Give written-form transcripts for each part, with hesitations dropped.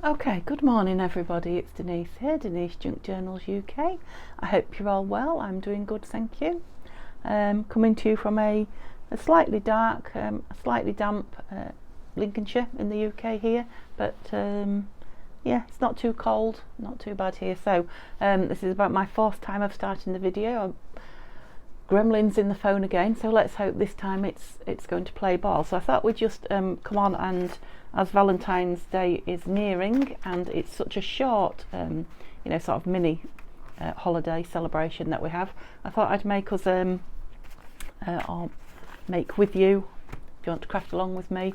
Okay, good morning everybody, it's Denise here, Denise Junk Journals UK. I hope you're all well. I'm doing good, thank you. Coming to you from a slightly dark, slightly damp Lincolnshire in the UK here, but yeah, it's not too cold, not too bad here. So this is about my fourth time of starting the video. Gremlins in the phone again, so let's hope this time it's going to play ball. So I thought we'd just come on, and as Valentine's Day is nearing and it's such a short sort of mini holiday celebration that we have, I thought I'd make us or make with you, if you want to craft along with me,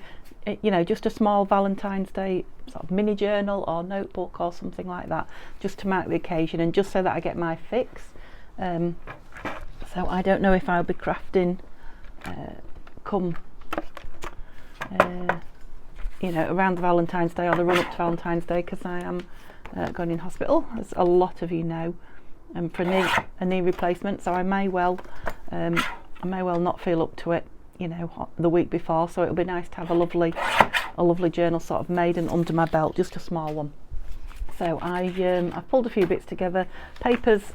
just a small Valentine's Day sort of mini journal or notebook or something like that, just to mark the occasion and just so that I get my fix. So I don't know if I'll be crafting around the Valentine's Day or the run up to Valentine's Day, because I am going in hospital, as a lot of you know, for a knee replacement. So I may well not feel up to it, the week before. So it'll be nice to have a lovely journal sort of made and under my belt, just a small one. So I've pulled a few bits together. Papers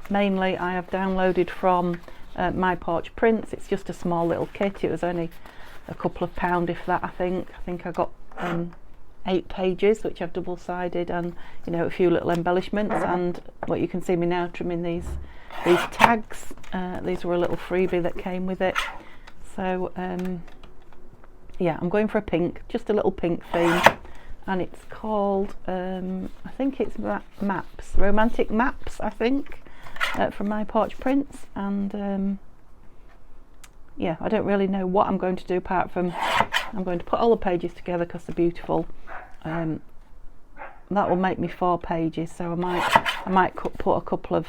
mainly I have downloaded from My Porch Prints. It's just a small little kit. It was only a couple of £, if that. I think I got 8 pages, which I've double-sided, and a few little embellishments. And what you can see me now trimming these tags. These were a little freebie that came with it. So yeah, I'm going for a pink, just a little pink theme, and it's called I think it's Maps, Romantic Maps, I think. From My Porch Prints, and yeah, I don't really know what I'm going to do apart from I'm going to put all the pages together because they're beautiful. That will make me 4 pages, so I might put a couple of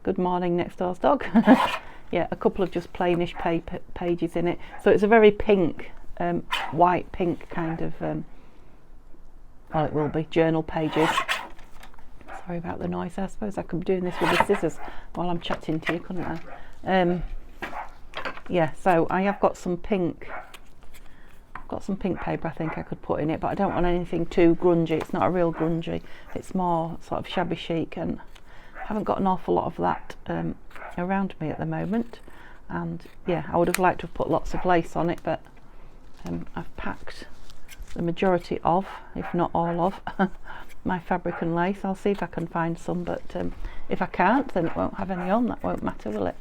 Good Morning Next Door's Dog yeah, a couple of just plainish pages in it. So it's a very pink, white pink kind of well, it will be journal pages. Sorry about the noise. I suppose I could be doing this with the scissors while I'm chatting to you, couldn't I? Yeah, so I have got some pink. I've got some pink paper I think I could put in it, but I don't want anything too grungy. It's not a real grungy. It's more sort of shabby chic, and I haven't got an awful lot of that around me at the moment. And yeah, I would have liked to have put lots of lace on it, but I've packed the majority of, if not all of, my fabric and lace. I'll see if I can find some, but if I can't, then it won't have any on. That won't matter, will it?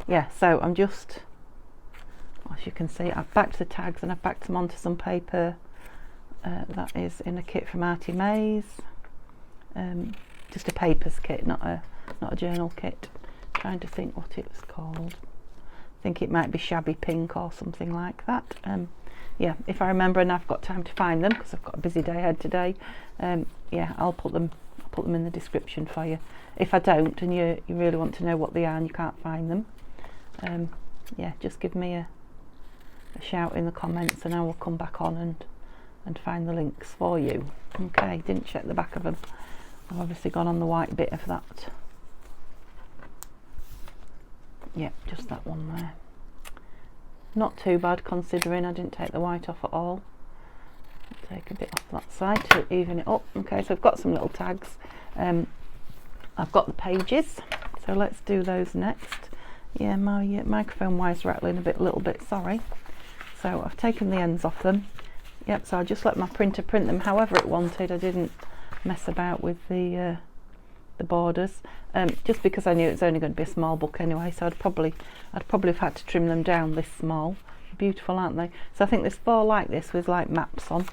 Yeah, so I'm just, as you can see, I've backed the tags and I've backed them onto some paper that is in a kit from Artie Mays. Just a papers kit, not a journal kit. Trying to think what it was called. I think it might be Shabby Pink or something like that. Yeah, if I remember and I've got time to find them, because I've got a busy day ahead today, yeah, I'll put them in the description for you. If I don't and you really want to know what they are and you can't find them, yeah, just give me a shout in the comments and I will come back on and find the links for you. Okay, didn't check the back of them. I've obviously gone on the white bit of that. Yeah, just that one there. Not too bad considering I didn't take the white off at all. I'll take a bit off that side to even it up. Okay, so I've got some little tags. I've got the pages, so let's do those next. Yeah, my microphone wire's rattling a little bit, sorry. So I've taken the ends off them. Yep, so I just let my printer print them however it wanted. I didn't mess about with the borders, just because I knew it was only going to be a small book anyway, so I'd probably have had to trim them down this small. Beautiful, aren't they? So I think there's 4 like this with like maps on.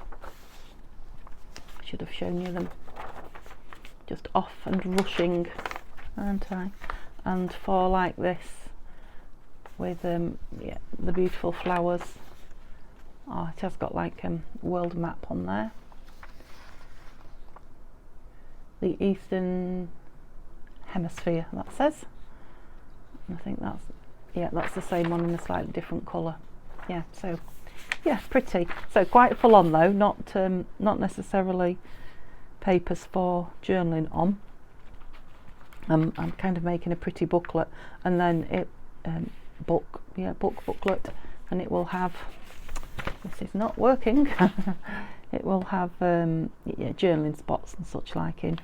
I should have shown you them. Just off and rushing, aren't I? And 4 like this with yeah, the beautiful flowers. Oh, it has got like world map on there. The Eastern Hemisphere, that says. I think that's the same one in a slightly different colour. Yeah, so yeah, pretty. So quite full on though, not necessarily papers for journaling on. I'm kind of making a pretty booklet, and then it booklet, and it will have, this is not working, it will have yeah, journaling spots and such like in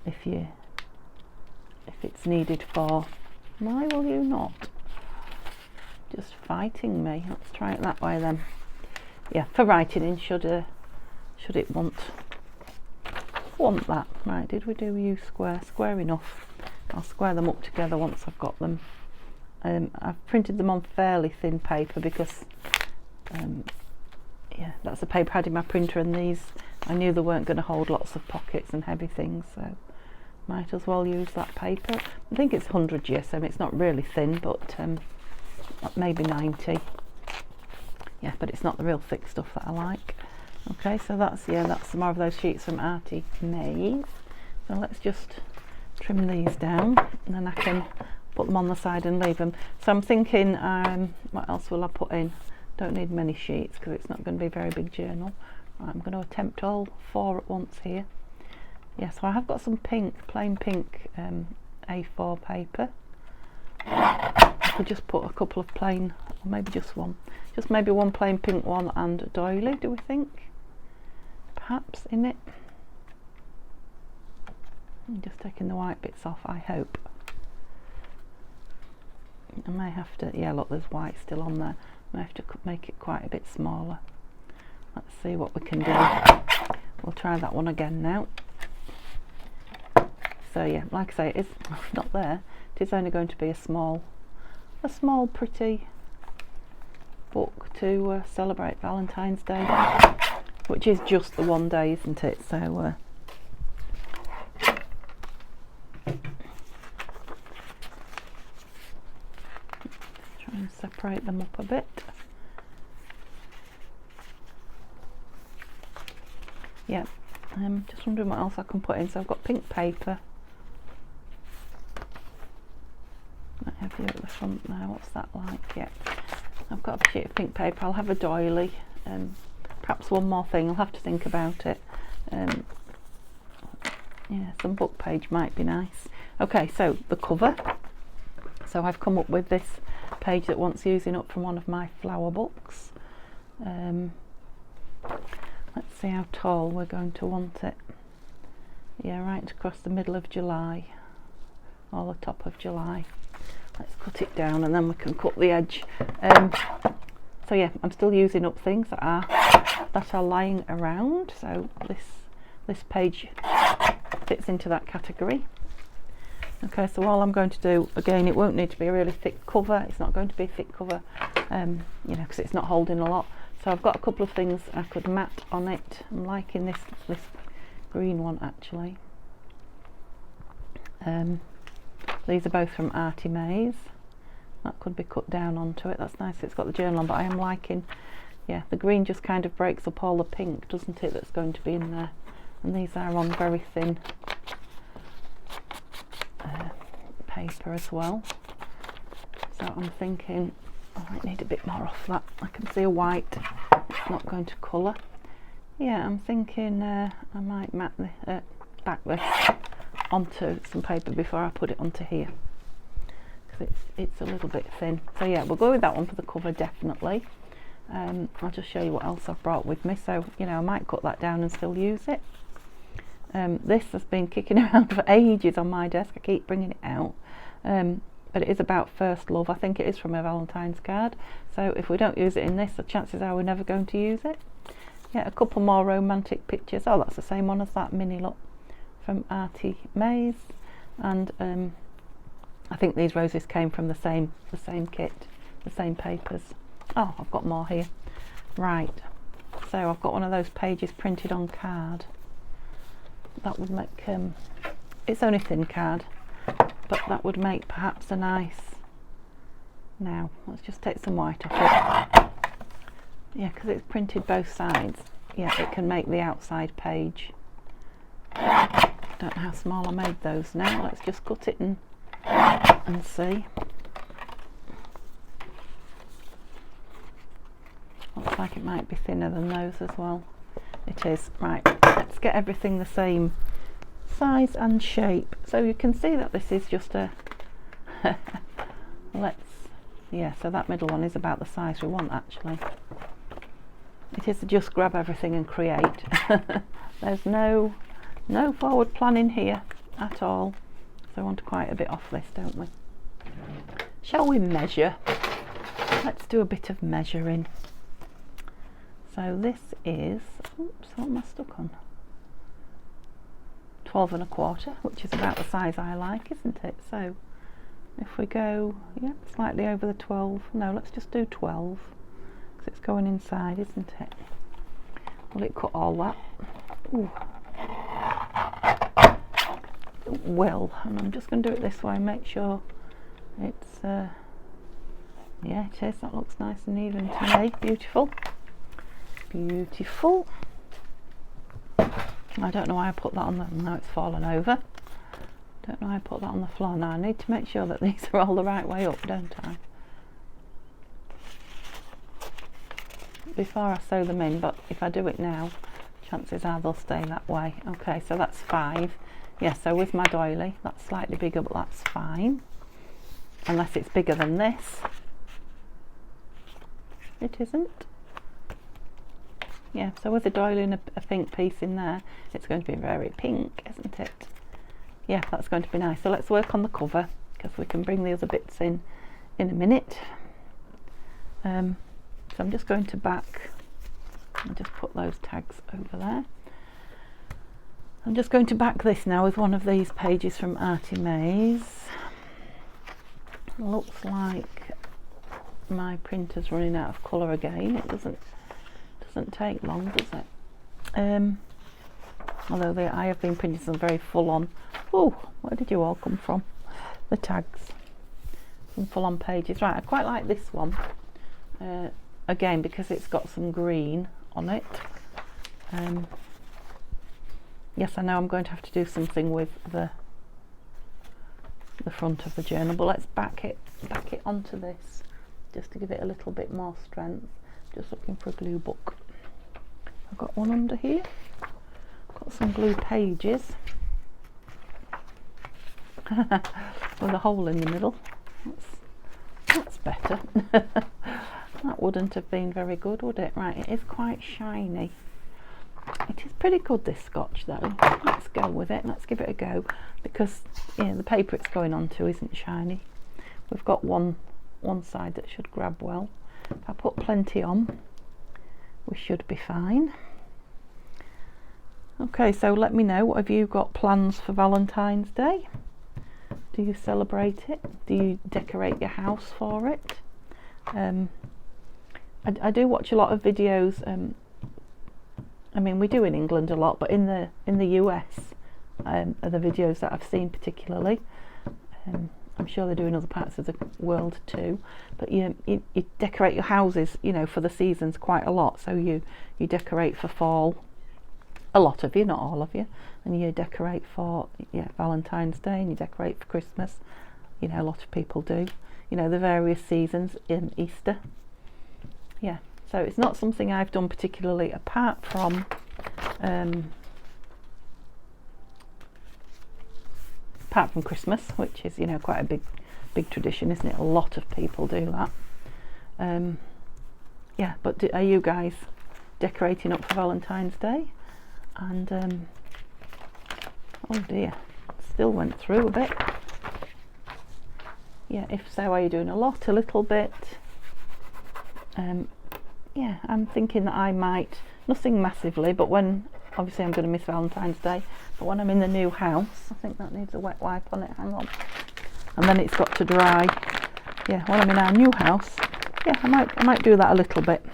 if it's needed for. Why will you not? Just fighting me. Let's try it that way then. Yeah, for writing in, should it want that. Right, did we do use square? Square enough. I'll square them up together once I've got them. I've printed them on fairly thin paper because yeah, that's the paper I had in my printer, and these I knew they weren't going to hold lots of pockets and heavy things, so might as well use that paper. I think it's 100 GSM, it's not really thin, but maybe 90. Yeah, but it's not the real thick stuff that I like. Okay, so that's some more of those sheets from Artie Mays. So let's just trim these down, and then I can put them on the side and leave them. So I'm thinking, what else will I put in? Don't need many sheets because it's not going to be a very big journal. Right, I'm going to attempt all 4 at once here. Yeah, so I have got some pink, plain pink A4 paper. I could just put a couple of plain, or maybe just one. Just maybe one plain pink one and a doily, do we think? Perhaps in it. I'm just taking the white bits off, I hope. I may have to, yeah, look, there's white still on there. I may have to make it quite a bit smaller. Let's see what we can do. We'll try that one again now. So yeah, like I say, it's not there. It is only going to be a small pretty book to celebrate Valentine's Day, which is just the one day, isn't it? So try and separate them up a bit. Yeah, I'm just wondering what else I can put in. So I've got pink paper. Might have you at the front there. What's that like? Yeah, I've got a sheet of pink paper. I'll have a doily. Perhaps one more thing. I'll have to think about it. Yeah, some book page might be nice. Okay, so the cover. So I've come up with this page that wants using up from one of my flower books. Let's see how tall we're going to want it. Yeah, right across the middle of July, or the top of July. Let's cut it down and then we can cut the edge. So yeah, I'm still using up things that are lying around. So this page fits into that category. Okay, so all I'm going to do, again, it won't need to be a really thick cover. It's not going to be a thick cover, you know, because it's not holding a lot. So I've got a couple of things I could mat on it. I'm liking this green one actually. These are both from Artie Mays. That could be cut down onto it. That's nice. It's got the journal on, but I am liking, yeah, the green just kind of breaks up all the pink, doesn't it? That's going to be in there. And these are on very thin paper as well. So I'm thinking I might need a bit more off that. I can see a white. It's not going to colour. Yeah, I'm thinking I might mat the back this onto some paper before I put it onto here, because it's a little bit thin. So yeah, we'll go with that one for the cover, definitely. I'll just show you what else I've brought with me. So, you know, I might cut that down and still use it. This has been kicking around for ages on my desk. I keep bringing it out. But it is about first love. I think it is from a Valentine's card. So if we don't use it in this, the chances are we're never going to use it. Yeah, a couple more romantic pictures. Oh, that's the same one as that mini lot from Artie Mays. And I think these roses came from the same kit, the same papers. Oh, I've got more here. Right. So I've got one of those pages printed on card. That would make it's only thin card, but that would make perhaps a nice. Now let's just take some white off it. Yeah, because it's printed both sides. Yeah, it can make the outside page. Don't know how small I made those now. Let's just cut it and see. Looks like it might be thinner than those as well. It is. Right, let's get everything the same size and shape. So you can see that this is just a yeah, so that middle one is about the size we want actually. It is just grab everything and create. There's no forward planning here at all. So I want quite a bit off this, don't we? Shall we measure? Let's do a bit of measuring. So this is, oops, what am I stuck on? 12 1/4, which is about the size I like, isn't it? So if we go, yeah, slightly over the 12, no, let's just do 12, because it's going inside, isn't it? Will it cut all that? Ooh. It will, and I'm just going to do it this way, make sure it's, yeah, it is, that looks nice and even to me. Beautiful. Beautiful. I don't know why I put that on the, now it's fallen over. Don't know why I put that on the floor. Now I need to make sure that these are all the right way up, don't I? Before I sew them in, but if I do it now, chances are they'll stay that way. Okay, so that's 5. Yeah, so with my doily, that's slightly bigger, but that's fine. Unless it's bigger than this. It isn't. Yeah, so with a doily and a pink piece in there, it's going to be very pink, isn't it? Yeah, that's going to be nice. So let's work on the cover, because we can bring the other bits in a minute. So I'm just going to back, and just put those tags over there. I'm just going to back this now with one of these pages from Artie Mays. Looks like my printer's running out of colour again. It doesn't take long, does it? Although I have been printing some very full on. Oh, where did you all come from? The tags. Some full on pages. Right, I quite like this one. Again, because it's got some green on it. Yes, I know I'm going to have to do something with the front of the journal, but let's back it onto this just to give it a little bit more strength. Just looking for a glue book. I've got one under here. Got some glue pages with a hole in the middle. That's better. That wouldn't have been very good, would it? Right, it is quite shiny. It is pretty good, this scotch, though. Let's go with it. Let's give it a go, because the paper it's going onto isn't shiny. We've got one side that should grab well. If I put plenty on, we should be fine. Okay, so let me know, what have you got plans for Valentine's Day? Do you celebrate it? Do you decorate your house for it? I do watch a lot of videos. I mean, we do in England a lot, but in the US are the videos that I've seen particularly. I'm sure they do in other parts of the world too. But you decorate your houses, for the seasons quite a lot. So you decorate for fall, a lot of you, not all of you, and you decorate for Valentine's Day, and you decorate for Christmas. A lot of people do. The various seasons in Easter. Yeah. So it's not something I've done particularly, apart from Christmas, which is quite a big tradition, isn't it? A lot of people do that. Yeah, but are you guys decorating up for Valentine's Day? And oh dear, still went through a bit. Yeah, if so, are you doing a lot, a little bit? Yeah, I'm thinking that I might, nothing massively, but when, obviously I'm going to miss Valentine's Day, but when I'm in the new house, I think that needs a wet wipe on it, hang on, and then it's got to dry. Yeah, when I'm in our new house, yeah, I might do that a little bit,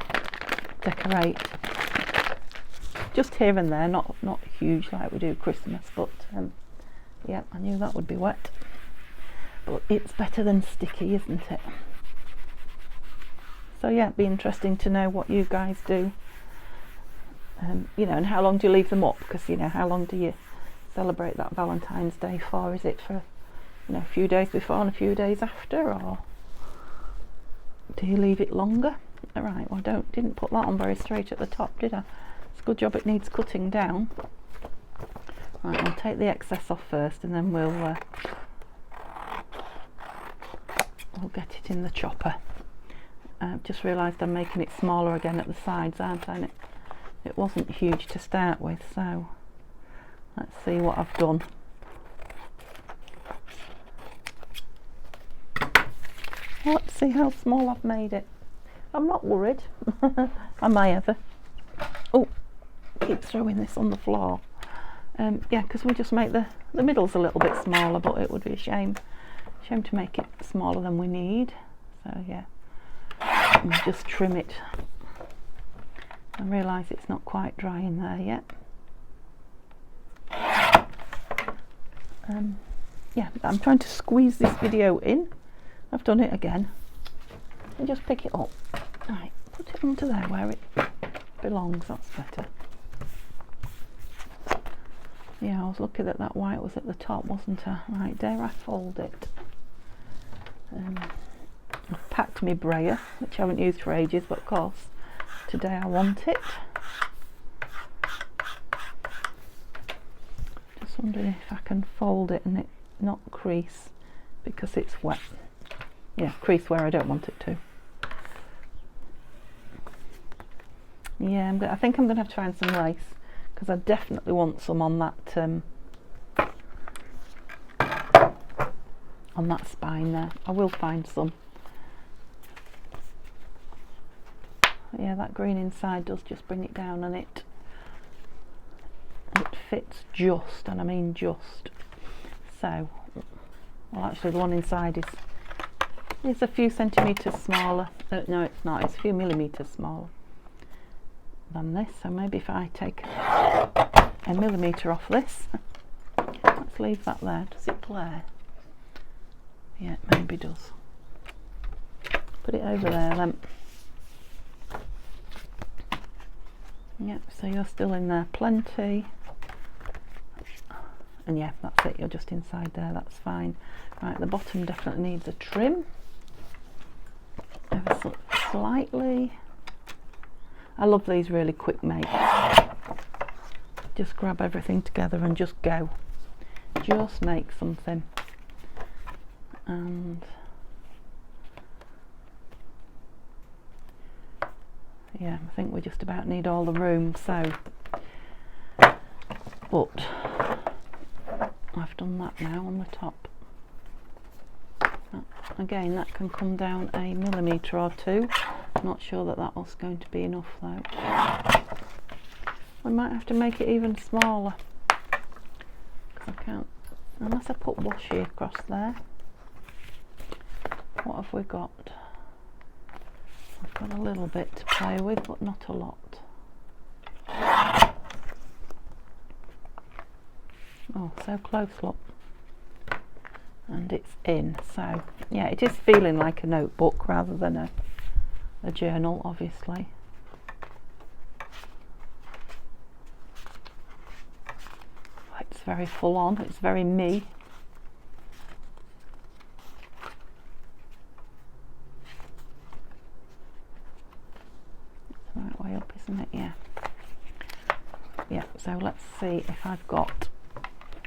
decorate, just here and there, not huge like we do Christmas, but yeah, I knew that would be wet, but it's better than sticky, isn't it? So yeah, it'd be interesting to know what you guys do, and how long do you leave them up, because how long do you celebrate that Valentine's Day for? Is it for a few days before and a few days after, or do you leave it longer? Right, well I didn't put that on very straight at the top, did I? It's a good job it needs cutting down. Right, I'll take the excess off first, and then we'll get it in the chopper. I've just realised I'm making it smaller again at the sides, aren't I? And it wasn't huge to start with, so let's see what I've done. Let's see how small I've made it. I'm not worried. Am I ever? Oh, keep throwing this on the floor. Yeah, because we just make the middles a little bit smaller, but it would be a shame to make it smaller than we need. So yeah, and just trim it. I realise it's not quite dry in there yet. Yeah, I'm trying to squeeze this video in. I've done it again. And just pick it up. Right, put it onto there where it belongs. That's better. Yeah, I was lucky that that white was at the top, wasn't I? Right, dare I fold it? I've packed my brayer, which I haven't used for ages, but of course today I want it. Just wondering if I can fold it and it not crease because it's wet. Yeah, crease where I don't want it to. Yeah, I think I'm going to have to find some lace because I definitely want some on that spine there. I will find some. Yeah, that green inside does just bring it down, and it fits just, and I mean just. So, well, actually the one inside is a few centimetres smaller. No, it's not. It's a few millimetres smaller than this. So maybe if I take a millimetre off this, let's leave that there. Does it play? Yeah, it maybe does. Put it over there then. Yep, so you're still in there plenty. And yeah, that's it, you're just inside there, that's fine. Right, the bottom definitely needs a trim. Ever so slightly. I love these really quick makes. Just grab everything together and just go. Just make something. And yeah, I think we just about need all the room, so but I've done that now on the top. Again, that can come down a millimetre or two. Not sure that was going to be enough though. We might have to make it even smaller because I can't, unless I put washi across there. What have we got? I've got a little bit to play with, but not a lot. Oh, so close, look. And it's in. So, yeah, it is feeling like a notebook rather than a journal, obviously. It's very full on. It's very me. It's the right way up, isn't it? Yeah. Yeah, so let's see if I've got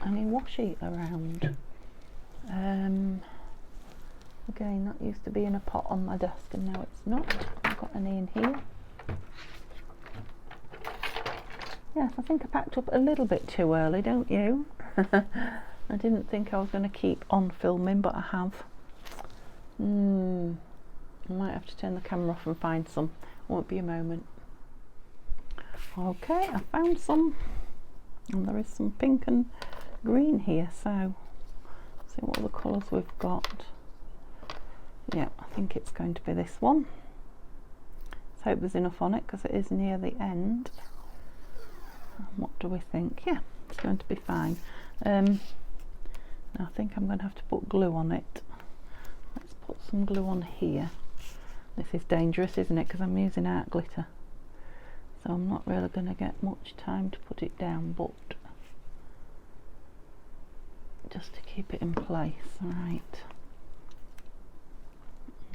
any washi around. Again, that used to be in a pot on my desk and now it's not. I've got any in here. Yes, I think I packed up a little bit too early, don't you? I didn't think I was going to keep on filming, but I have. I might have to turn the camera off and find some. Won't be a moment. Okay, I found some. And there is some pink and green here, so see what other colours we've got. Yeah, I think it's going to be this one. Let's hope there's enough on it because it is near the end. What do we think? Yeah, it's going to be fine. Now I think I'm going to have to put glue on it. Let's put some glue on here. This is dangerous, isn't it? Because I'm using art glitter. So I'm not really going to get much time to put it down, but just to keep it in place. Right.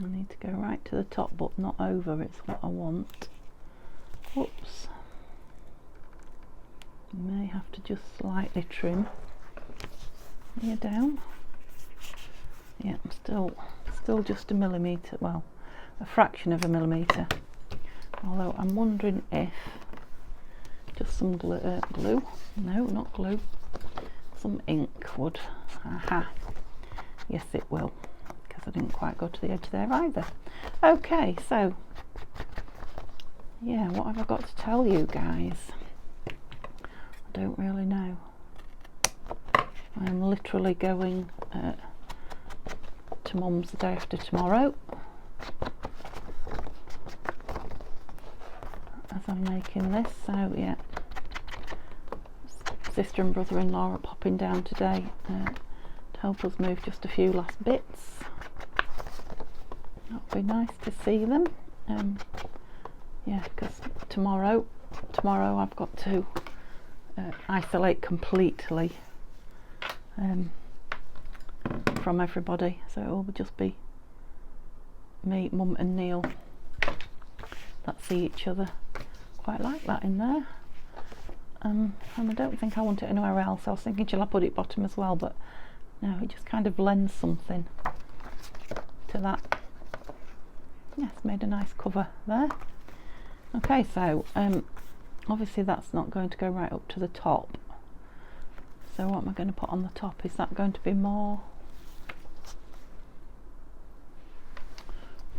I need to go right to the top, but not over. It's what I want. Whoops. May have to just slightly trim here down. Yeah, I'm still just a millimetre, well, a fraction of a millimetre. Although I'm wondering if just some glue, no, not glue, some ink would. Aha, yes it will, because I didn't quite go to the edge there either. Okay, so yeah, what have I got to tell you guys? I don't really know. I'm literally going to Mum's the day after tomorrow, as I'm making this. So yeah, sister and brother-in-law are popping down today to help us move just a few last bits. That'll be nice to see them. Yeah, because tomorrow I've got to isolate completely from everybody, so it will just be me, Mum and Neil that see each other. Quite like that in there, and I don't think I want it anywhere else. I was thinking, shall I put it bottom as well, but no, it just kind of lends something to that. Yes, made a nice cover there. Okay, so obviously that's not going to go right up to the top, so what am I going to put on the top? Is that going to be more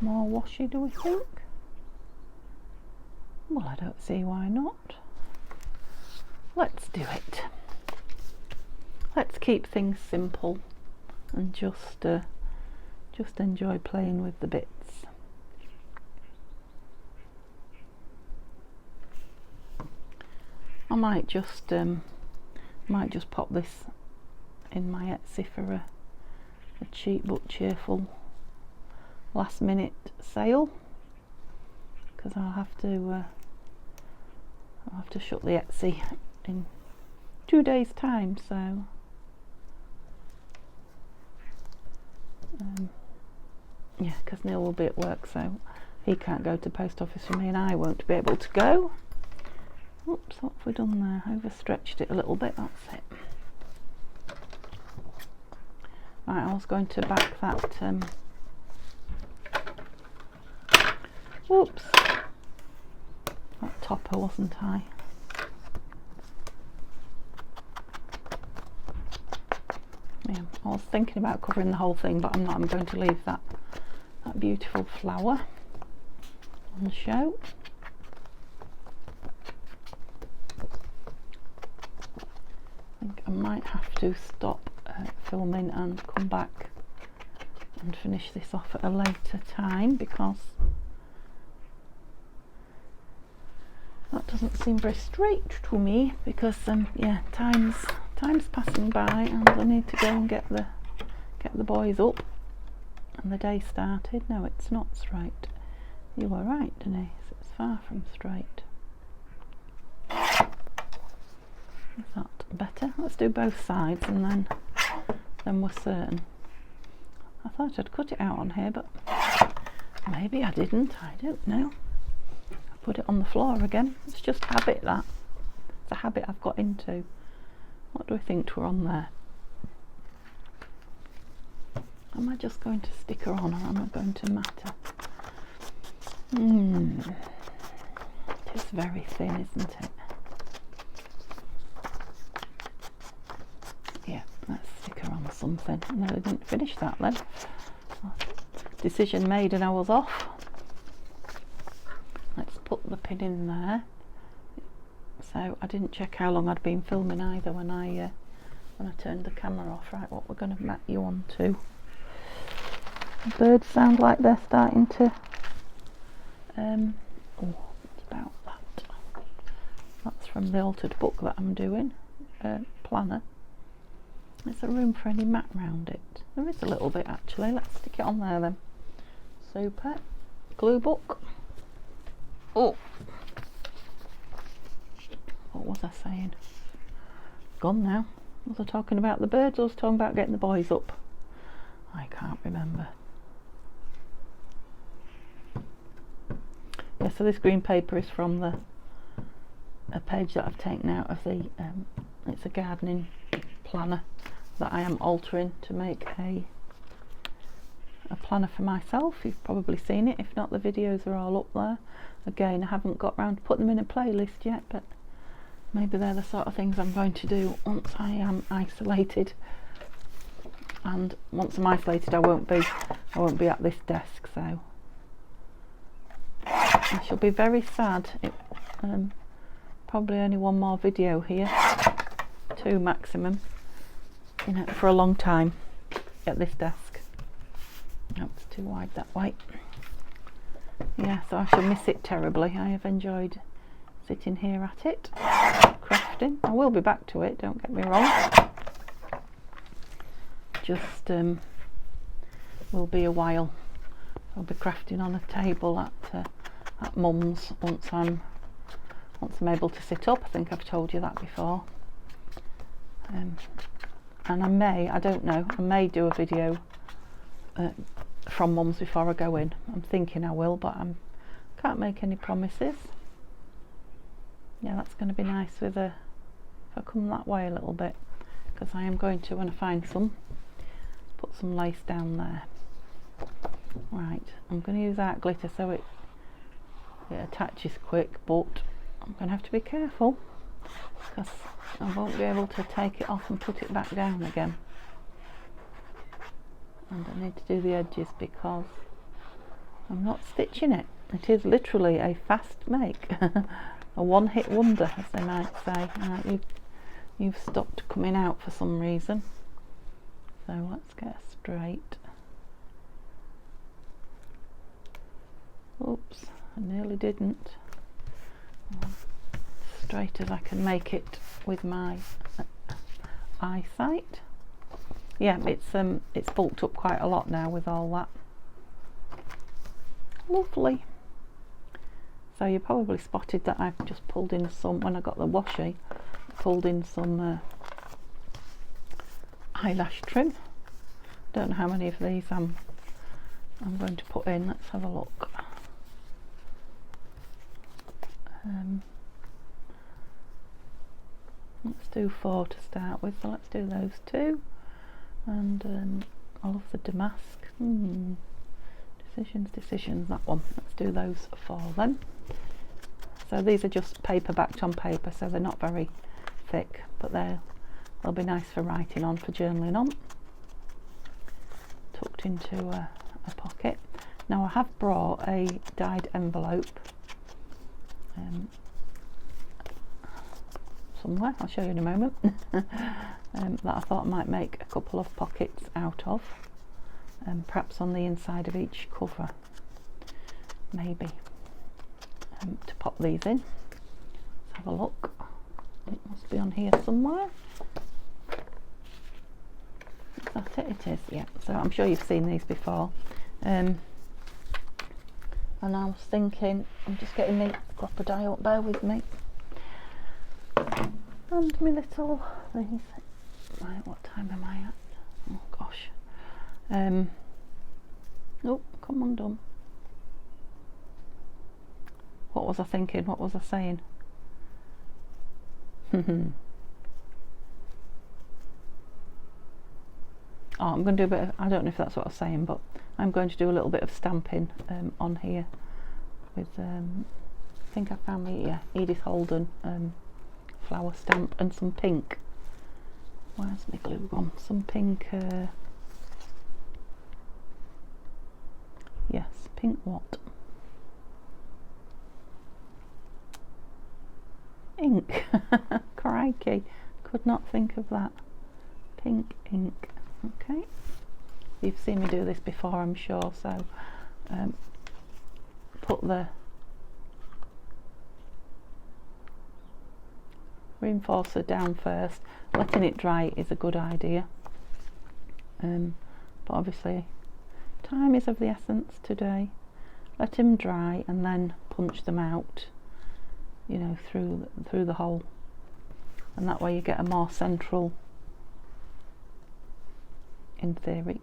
washy, do we think? Well, I don't see why not. Let's do it. Let's keep things simple and just enjoy playing with the bits. I might just pop this in my Etsy for a cheap but cheerful last minute sale, because I'll have to shut the Etsy in 2 days time, so yeah, because Neil will be at work, so he can't go to the post office for me, and I won't be able to go. Oops, what have we done there? Overstretched it a little bit, that's it. Right, I was going to back that whoops, that topper, wasn't I? Yeah, I was thinking about covering the whole thing, but I'm not. I'm going to leave that beautiful flower on show. I think I might have to stop filming and come back and finish this off at a later time, because that doesn't seem very straight to me, because yeah, time's passing by and I need to go and get the boys up and the day started. No, it's not straight. You were right, Denise, it's far from straight. Is that better? Let's do both sides and then we're certain. I thought I'd cut it out on here, but maybe I didn't, I don't know. I put it on the floor again. It's just habit, that. It's a habit I've got into. What do we think we're on there? Am I just going to stick her on, or am I going to matter? It is very thin, isn't it? Yeah, let's stick her on something. No, I didn't finish that then. Decision made and I was off. Let's put the pin in there. So I didn't check how long I'd been filming either when I turned the camera off. Right, what we're going to mat you on to. The birds sound like they're starting to oh, what's about that? That's from the altered book that I'm doing, planner. Is there room for any mat round it? There is a little bit actually. Let's stick it on there then. Super. Glue book. Oh, what was I saying? Gone now. Was I talking about the birds, or was I talking about getting the boys up? I can't remember. Yeah, so this green paper is from a page that I've taken out of the it's a gardening planner that I am altering to make a a planner for myself. You've probably seen it, if not the videos are all up there. Again, I haven't got round to putting them in a playlist yet, but maybe they're the sort of things I'm going to do once I am isolated. And once I'm isolated, I won't be at this desk, so I shall be very sad. Probably only one more video here, 2 maximum, for a long time at this desk. Oh, it's too wide that way. Yeah, so I shall miss it terribly. I have enjoyed sitting here at it, crafting. I will be back to it, don't get me wrong. Just will be a while. I'll be crafting on a table at Mum's once I'm able to sit up. I think I've told you that before. And I don't know, I may do a video from Mum's before I go in. I'm thinking I will, but I can't make any promises. Yeah, that's going to be nice if I come that way a little bit, because I am going to, when I find some, put some lace down there. Right, I'm going to use art glitter so it attaches quick, but I'm going to have to be careful because I won't be able to take it off and put it back down again. And I need to do the edges because I'm not stitching it. It is literally a fast make, a one-hit wonder, as they might say. Right, you've stopped coming out for some reason. So let's get straight. Oops, I nearly didn't. Straight as I can make it with my eyesight. Yeah, it's bulked up quite a lot now with all that. Lovely. So you probably spotted that I've just pulled in some, when I got the washi, pulled in some eyelash trim. Don't know how many of these I'm going to put in. Let's have a look. Let's do 4 to start with, so let's do those 2. And I love the damask. Decisions, that one. Let's do those 4 then. So these are just paper backed on paper, so they're not very thick, but they'll be nice for writing on, for journaling on. Tucked into a pocket. Now I have brought a dyed envelope somewhere, I'll show you in a moment, that I thought I might make a couple of pockets out of, perhaps on the inside of each cover, maybe, to pop these in. Let's have a look. It must be on here somewhere. Is that it? It is, yeah. So I'm sure you've seen these before. And I was thinking, I'm just getting my crocodile, bear with me. And my little things. Right, what time am I at? Oh gosh. Oh, come on, done. What was I thinking? What was I saying? Oh, I'm going to do a bit of, I don't know if that's what I was saying, but I'm going to do a little bit of stamping on here with, I think I found the Edith Holden flower stamp and some pink. Where's my glue gone? Some pink, yes, pink what? Ink. Crikey, could not think of that. Pink ink. Okay, you've seen me do this before, I'm sure, so put the reinforcer down first. Letting it dry is a good idea, but obviously time is of the essence today. Let them dry and then punch them out, you know, through the hole, and that way you get a more central, in theory,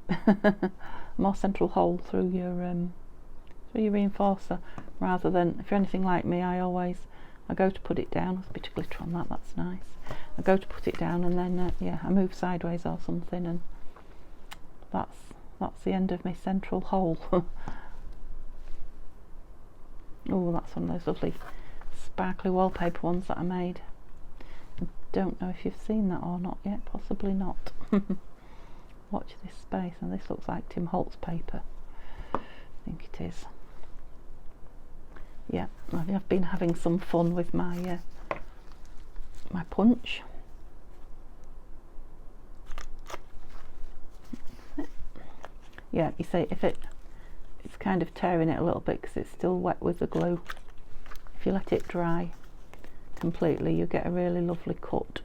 more central hole through your reinforcer, rather than, if you're anything like me, I go to put it down. There's a bit of glitter on that, that's nice. I go to put it down and then yeah, I move sideways or something, and that's the end of my central hole. Oh, that's one of those lovely sparkly wallpaper ones that I made. I don't know if you've seen that or not yet, possibly not. Watch this space, and this looks like Tim Holtz paper. I think it is. Yeah, I've been having some fun with my my punch. Yeah, you see, if it's kind of tearing it a little bit because it's still wet with the glue. If you let it dry completely, you get a really lovely cut.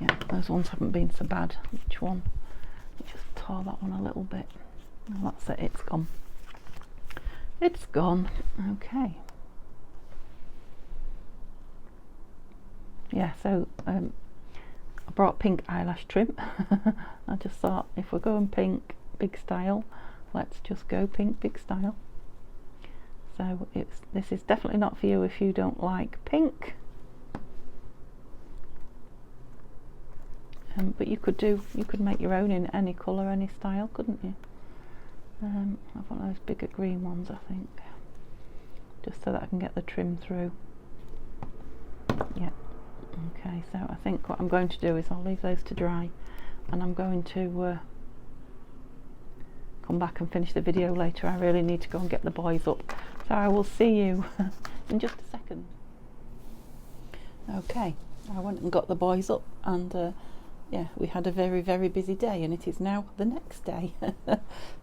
Yeah, those ones haven't been so bad. Which one? I just tore that one a little bit. Well, that's it, it's gone. It's gone. Okay. Yeah, so I brought pink eyelash trim. I just thought, if we're going pink big style, let's just go pink big style. So this is definitely not for you if you don't like pink. But you could make your own in any colour, any style, couldn't you? I've got those bigger green ones, I think, just so that I can get the trim through. Yeah. Okay, so I think what I'm going to do is I'll leave those to dry, and I'm going to come back and finish the video later. I really need to go and get the boys up, so I will see you in just a second. Okay, I went and got the boys up, and yeah, we had a very, very busy day, and it is now the next day.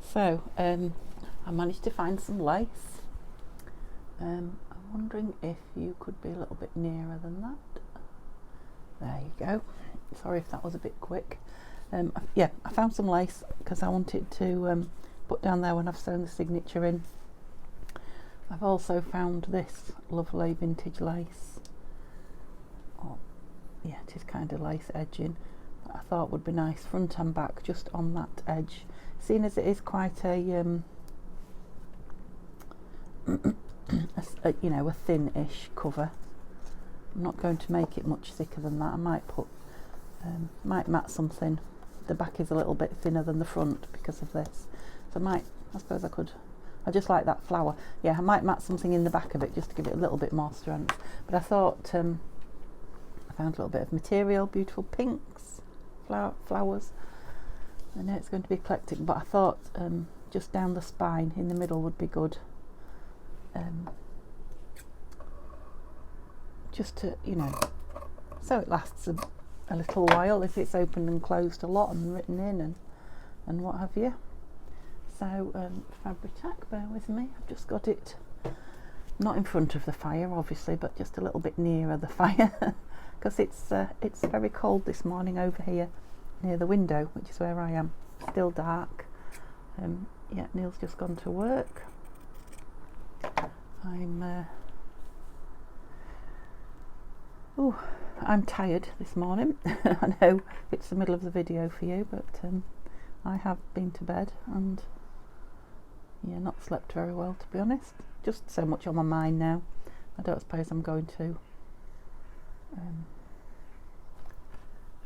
So I managed to find some lace. I'm wondering if you could be a little bit nearer than that. There you go. Sorry if that was a bit quick. Yeah, I found some lace because I wanted to put down there when I've sewn the signature in. I've also found this lovely vintage lace. Oh, yeah, it is kind of lace edging. I thought would be nice front and back, just on that edge, seeing as it is quite a you know, a thin-ish cover. I'm not going to make it much thicker than that. I might put might mat something. The back is a little bit thinner than the front because of this, so I suppose I could. I just like that flower. Yeah, I might mat something in the back of it just to give it a little bit more strength. But I thought I found a little bit of material, beautiful pinks, flowers. I know it's going to be eclectic, but I thought just down the spine in the middle would be good. Just to, you know, so it lasts a little while if it's opened and closed a lot and written in and what have you. So Fabri-Tac, bear with me, I've just got it not in front of the fire obviously, but just a little bit nearer the fire because it's very cold this morning over here near the window, which is where I am. Still dark. Yeah, Neil's just gone to work. I'm tired this morning. I know it's the middle of the video for you, but I have been to bed and yeah, not slept very well, to be honest. Just so much on my mind now. I don't suppose I'm going to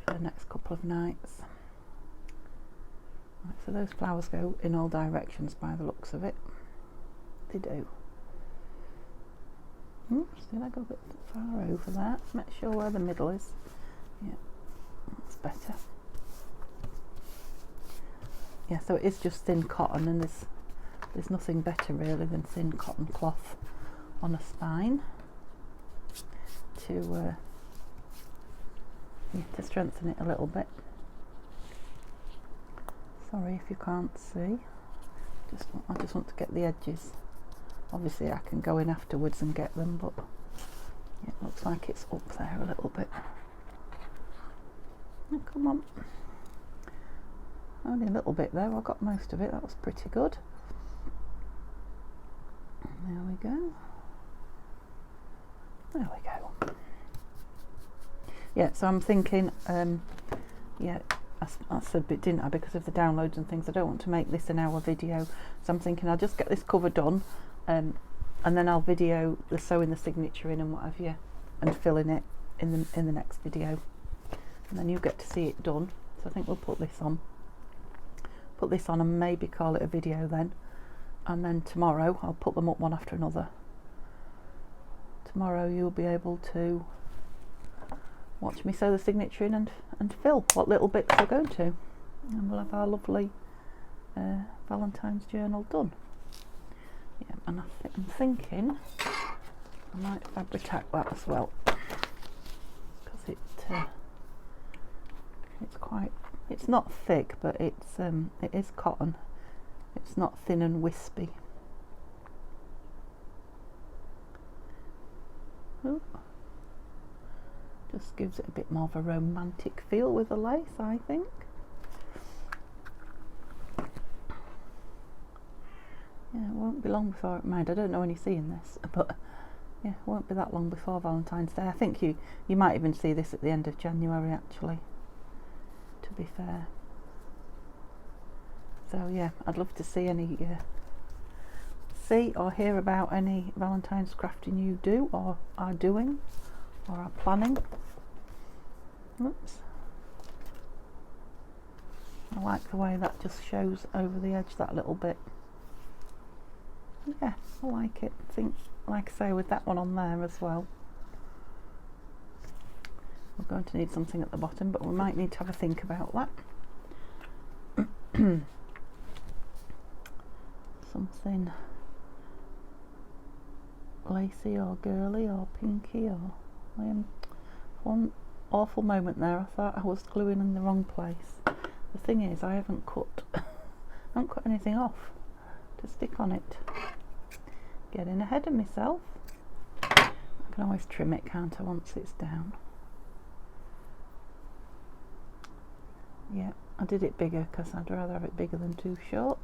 for the next couple of nights. Right, so those flowers go in all directions by the looks of it. They do. Oops, did I go a bit far over that? Make sure where the middle is. Yeah, that's better. Yeah, so it is just thin cotton, and there's nothing better really than thin cotton cloth on a spine to strengthen it a little bit. Sorry if you can't see. I just want to get the edges. Obviously I can go in afterwards and get them, but it looks like it's up there a little bit. Oh, come on. Only a little bit there, I got most of it, that was pretty good. There we go. There we go. Yeah, so I'm thinking, yeah, I said bit, didn't I, because of the downloads and things, I don't want to make this an hour video, so I'm thinking I'll just get this cover done, and then I'll video the sewing the signature in and what have you, and filling it in the next video, and then you get to see it done. So I think we'll put this on put this on and maybe call it a video then, and then tomorrow I'll put them up one after another. Tomorrow you'll be able to watch me sew the signature in and fill what little bits are going to, and we'll have our lovely Valentine's journal done. Yeah, and I'm thinking I might fabric tack that as well, because it's not thick, but it is cotton. It's not thin and wispy. Ooh. Just gives it a bit more of a romantic feel with the lace, I think. Yeah, it won't be long before it mind. I don't know when you're seeing this, but yeah, it won't be that long before Valentine's Day. I think you might even see this at the end of January, actually, to be fair. So yeah, I'd love to see see or hear about any Valentine's crafting you do or are doing or are planning. Oops. I like the way that just shows over the edge that little bit. Yeah, I like it. I think, like I say, with that one on there as well, we're going to need something at the bottom, but we might need to have a think about that. Something lacy or girly or pinky, or one awful moment there I thought I was gluing in the wrong place. The thing is, I haven't cut anything off to stick on it. Getting ahead of myself. I can always trim it, can't I, once it's down. Yeah, I did it bigger because I'd rather have it bigger than too short,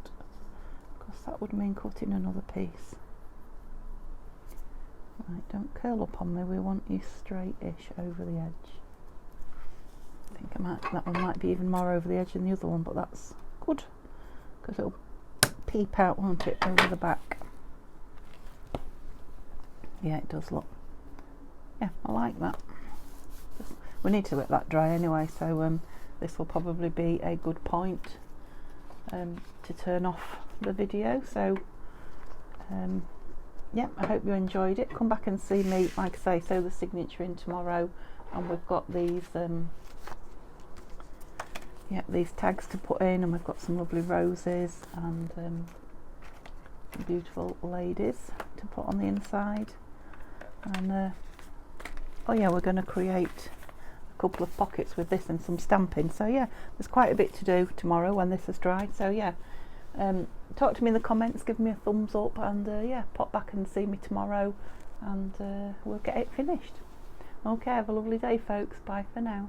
because that would mean cutting another piece. Right, don't curl up on me, we want you straight-ish over the edge. I think that one might be even more over the edge than the other one, but that's good, because it'll peep out, won't it, over the back. Yeah, it does look. Yeah, I like that. We need to let that dry anyway, so this will probably be a good point to turn off the video. So yeah, I hope you enjoyed it. Come back and see me, like I say, sew the signature in tomorrow, and we've got these these tags to put in, and we've got some lovely roses and beautiful ladies to put on the inside. And oh yeah, we're going to create a couple of pockets with this and some stamping. So yeah, there's quite a bit to do tomorrow when this has dried. So yeah, talk to me in the comments, give me a thumbs up, and yeah, pop back and see me tomorrow, and we'll get it finished. Okay, have a lovely day, folks. Bye for now.